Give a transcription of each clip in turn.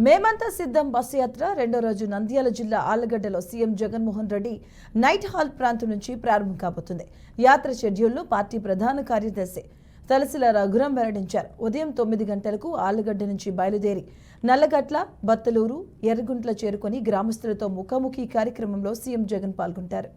మేమంతా సిద్ధం బస్సు యాత్ర రెండో రోజు నంద్యాల జిల్లా ఆళ్లగడ్డలో CM Jaganmohan Reddy night halt ప్రాంతం నుంచి ప్రారంభం కాబోతుంది. యాత్ర షెడ్యూల్ను పార్టీ ప్రధాన కార్యదర్శి తలసిల రఘురాం వెల్లడించారు. ఉదయం 9 గంటలకు ఆళ్లగడ్డ నుంచి బయలుదేరి నల్లగట్ల, బత్తలూరు, ఎర్రగుంట్ల చేరుకొని గ్రామస్తులతో ముఖాముఖి కార్యక్రమంలో సీఎం జగన్ పాల్గొంటారు.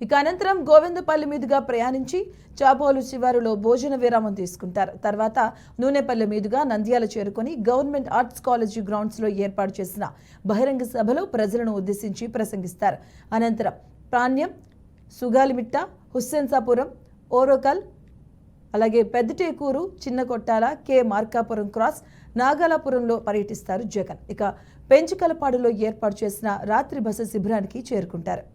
ఇక అనంతరం గోవిందపల్లి మీదుగా ప్రయాణించి చాబోలు శివారులో భోజన విరామం తీసుకుంటారు. తర్వాత నూనెపల్లి మీదుగా నంద్యాల చేరుకొని గవర్నమెంట్ ఆర్ట్స్ కాలేజీ గ్రౌండ్స్లో ఏర్పాటు చేసిన బహిరంగ సభలో ప్రజలను ఉద్దేశించి ప్రసంగిస్తారు. అనంతరం పాణ్యం, సుగాలిమిట్ట, హుస్సేన్సాపురం, ఓరోకల్, అలాగే పెద్దటేకూరు, చిన్న కొట్టాల, కె మార్కాపురం క్రాస్, నాగాలాపురంలో పర్యటిస్తారు జగన్. ఇక పెంచుకలపాడులో ఏర్పాటు చేసిన రాత్రి బస శిబిరానికి చేరుకుంటారు.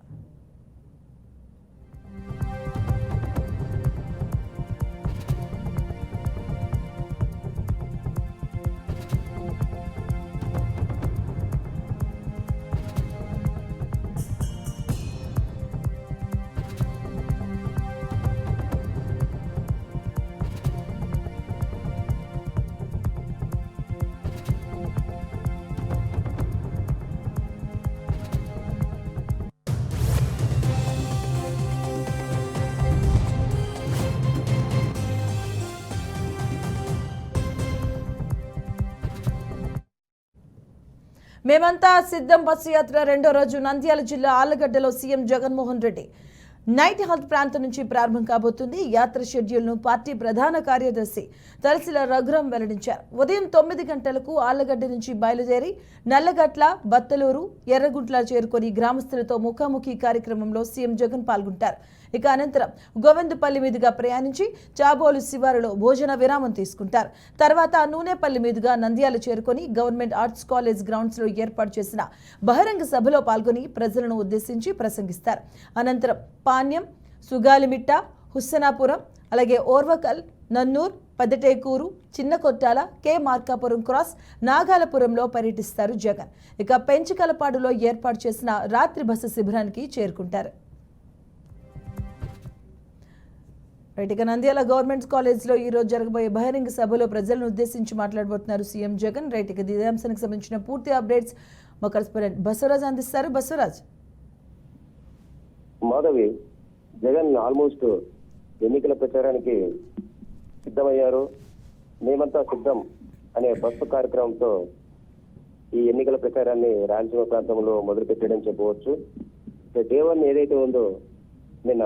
మేమంతా సిద్ధం బస్సు యాత్ర రెండో రోజు నంద్యాల జిల్లా ఆళ్లగడ్డలో CM Jaganmohan Reddy night halt ప్రాంతం నుంచి ప్రారంభం కాబోతుంది. యాత్ర షెడ్యూల్ను పార్టీ ప్రధాన కార్యదర్శి తలసిల రఘురాం వెల్లడించారు. ఉదయం 9 గంటలకు ఆళ్లగడ్డ నుంచి బయలుదేరి నల్లగట్ల, బత్తలూరు, ఎర్రగుంట్ల చేరుకొని గ్రామస్తులతో ముఖాముఖి కార్యక్రమంలో సీఎం జగన్ పాల్గొంటారు. ఇక అనంతరం గోవిందపల్లి మీదుగా ప్రయాణించి చాబోలు శివారులో భోజన విరామం తీసుకుంటారు. తర్వాత నూనెపల్లి మీదుగా నంద్యాల చేరుకొని గవర్నమెంట్ ఆర్ట్స్ కాలేజ్ గ్రౌండ్స్లో ఏర్పాటు చేసిన బహిరంగ సభలో పాల్గొని ప్రజలను ఉద్దేశించి ప్రసంగిస్తారు. అనంతరం పాణ్యం, సుగాలిమిట్ట, హుస్సేనాపురం, అలాగే ఓర్వకల్, నన్నూర్, పెద్దటేకూరు, చిన్న కొట్టాల, కె మార్కాపురం క్రాస్, నాగాలపురంలో పర్యటిస్తారు జగన్. ఇక పెంచుకలపాడులో ఏర్పాటు చేసిన రాత్రి బస శిబిరానికి చేరుకుంటారు. ఇక నంద్యాల గవర్నమెంట్ కాలేజ్లో ఈ రోజు జరగబోయే బహిరంగ సభలో ప్రజలను ఉద్దేశించి మాట్లాడబోతున్నారు సీఎం జగన్. ఇక ఇదే అంశానికి సంబంధించిన పూర్తి అప్డేట్స్ మా కరెస్పాండెంట్ బసవరాజ్ అందిస్తారు. బసవరాజ్. మాధవి, జగన్ ఆల్మోస్ట్ ఎన్నికల ప్రచారానికి సిద్ధమయ్యారు. మేమంతా సిద్ధం అనే బస్సు కార్యక్రమంతో ఈ ఎన్నికల ప్రచారాన్ని రాయలసీమ ప్రాంతంలో మొదలుపెట్టడం చెప్పవచ్చు. డే 1 ఏదైతే ఉందో నిన్న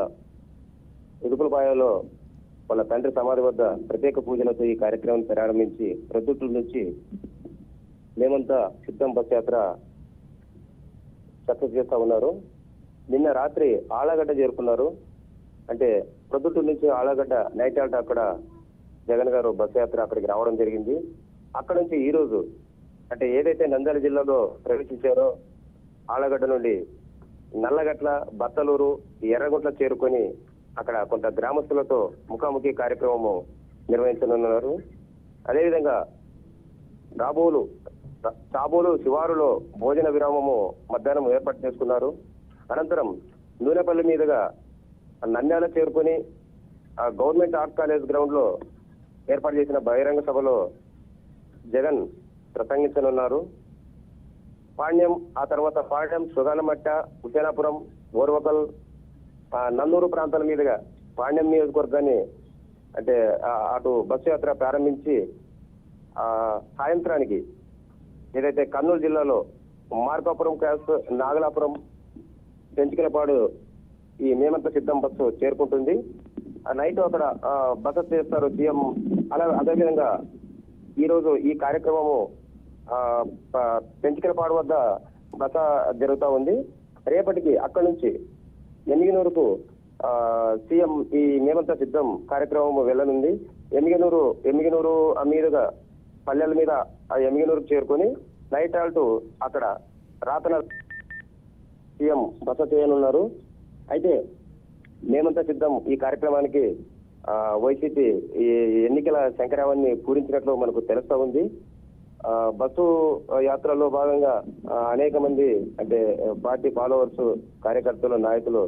ఇడుపులపాయలో వాళ్ళ తండ్రి సమాధి వద్ద ప్రత్యేక పూజలతో ఈ కార్యక్రమం ప్రారంభించి ప్రొద్దుటూరు నుంచి మేమంతా సిద్ధం బస్ యాత్ర సక్సెస్ చేస్తా ఉన్నారు. నిన్న రాత్రి ఆళ్లగడ్డ చేరుకున్నారు. అంటే ప్రొద్దుటూరు నుంచి ఆళ్లగడ్డ నైట్ హాల్ట్ అక్కడ జగన్ గారు బస్ యాత్ర అక్కడికి రావడం జరిగింది. అక్కడ నుంచి ఈ రోజు అంటే ఏదైతే నంద్యాల జిల్లాలో ప్రవేశించారో ఆళ్లగడ్డ నుండి నల్లగట్ల, బత్తలూరు, ఎర్రగుంట్ల చేరుకొని అక్కడ కొంత గ్రామస్తులతో ముఖాముఖి కార్యక్రమము నిర్వహించనున్నారు. అదేవిధంగా చాబోలు శివారులో భోజన విరామము మధ్యాహ్నం ఏర్పాటు చేసుకున్నారు. అనంతరం నూనెపల్లి మీదుగా నంద్యాల చేరుకొని గవర్నమెంట్ ఆర్ట్స్ కాలేజ్ గ్రౌండ్ లో ఏర్పాటు చేసిన బహిరంగ సభలో జగన్ ప్రసంగించనున్నారు. పాణ్యం, ఆ తర్వాత పాణ్యం, సుగాలమట్ట, హుస్సేనాపురం, ఓర్వకల్, నన్నూరు ప్రాంతాల మీదుగా పాణ్యం నియోజకవర్గాన్ని అంటే అటు బస్సు యాత్ర ప్రారంభించి సాయంత్రానికి ఏదైతే కర్నూలు జిల్లాలో మార్కాపురం క్రాస్, నాగలాపురం, పెంచుకలపాడు ఈ మేమంతా సిద్ధం బస్సు చేరుకుంటుంది. నైట్ అక్కడ బస చేస్తారు సీఎం. అదేవిధంగా ఈ రోజు ఈ కార్యక్రమము పెంచుకలపాడు వద్ద బస జరుగుతూ ఉంది. రేపటికి అక్కడి నుంచి ఎన్నికనూరుకు సీఎం ఈ మేమంతా సిద్ధం కార్యక్రమం వెళ్ళనుంది. ఎమ్మిగనూరు మీదుగా పల్లెల మీద ఆ ఎమ్మిగనూరుకు చేరుకొని నైట్ హాల్ట్ అక్కడ రాతన సీఎం బస చేయనున్నారు. అయితే మేమంతా సిద్ధం ఈ కార్యక్రమానికి వైసీపీ ఈ ఎన్నికల శంకరావాన్ని పూరించినట్లు మనకు తెలుస్తా ఉంది. బస్సు యాత్రలో భాగంగా అనేక మంది అంటే పార్టీ ఫాలోవర్స్, కార్యకర్తలు, నాయకులు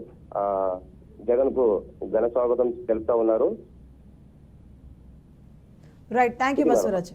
జగన్ కు ఘన స్వాగతం తెలుపుతా ఉన్నారు. Right, thank you Basavaraj.